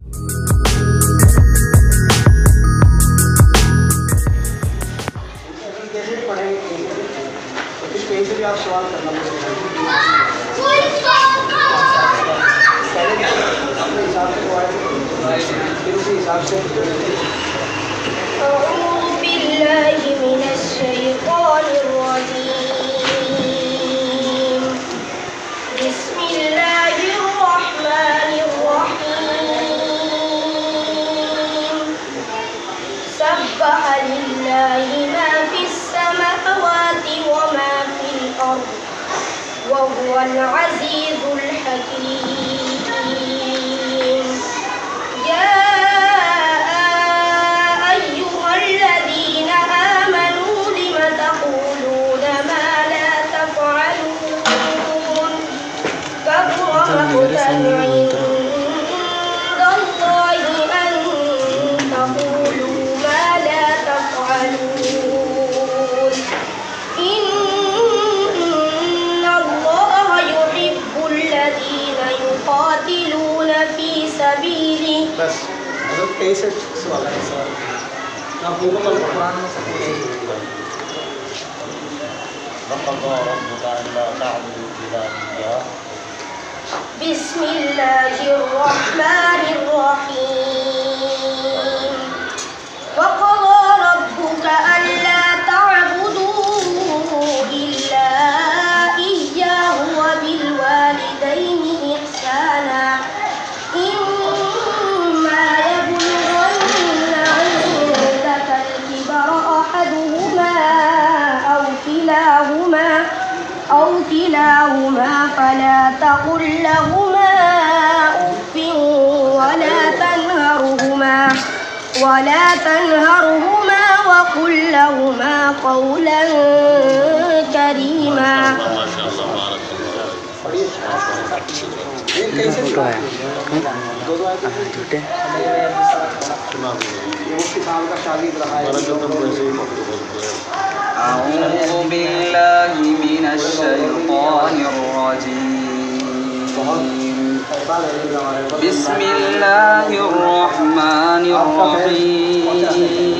أعوذ بالله من الشيطان الرجيم. بسم الله الرحمن الرحيم. سبح لله ما في السماوات وما في الأرض وهو العزيز الحكيم. يا أيها الذين آمنوا لم تقولون ما لا تفعلون كبر مقتا عند الله أن تقولوا ما لا تفعلون. إن الله يحب الذين يقاتلون في سبيله. بس حضرت 23 سوال है सवाल आप लोगों को कुरान में सब وقضى ربك ألا تعبدوا إلا إياه. بسم الله الرحمن الرحيم. وقضى ربك ألا تعبدوا إلا إياه وبالوالدين إحسانا. إما يبلغن عندك الكبر أحدهما أو كلاهما فلا تقل لهما أف ولا تنهرهما وقل لهما قولا كريما. أعوذ بالله من الشيطان الرجيم. بسم الله الرحمن الرحيم.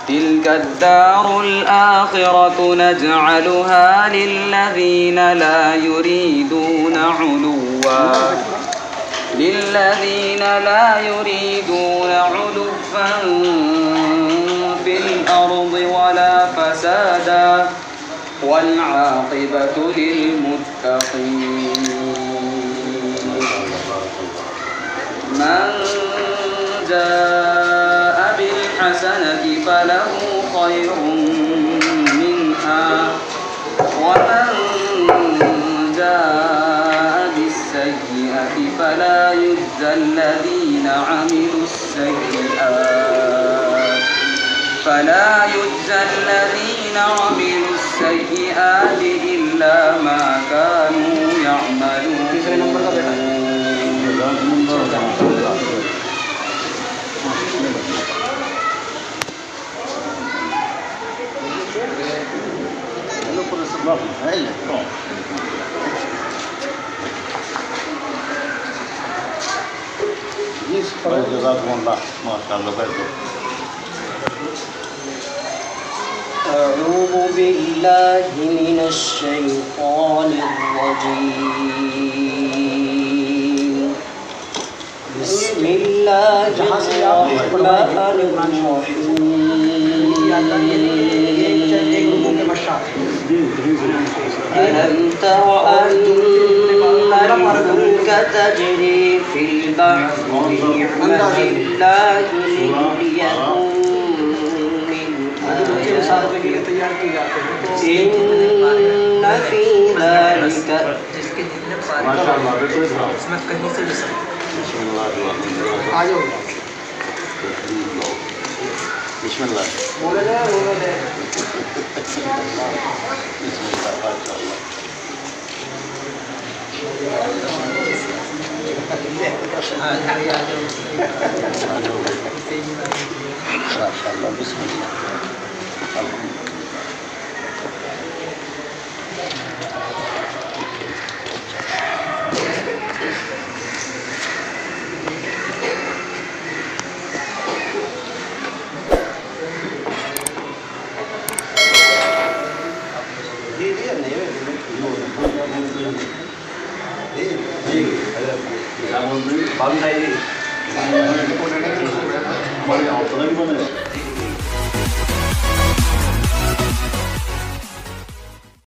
تلك الدار الآخرة نجعلها للذين لا يريدون علوا في الأرض ولا فسادا والعاقبة للمتقين. من جاء بالحسنة فله خير منها ومن جاء بالسيئة فلا يجزى الذين عملوا السيئات إلا ما كانوا يعملون. أعوذ بالله من الشيطان الرجيم. بسم الله الرحمن الرحيم. ألم تر أن الفلك تجري في البحر بنعمة الله لنريكم من آياته إن في ذلك بسم الله बाबी भाई हमारे यहाँ तो नहीं बने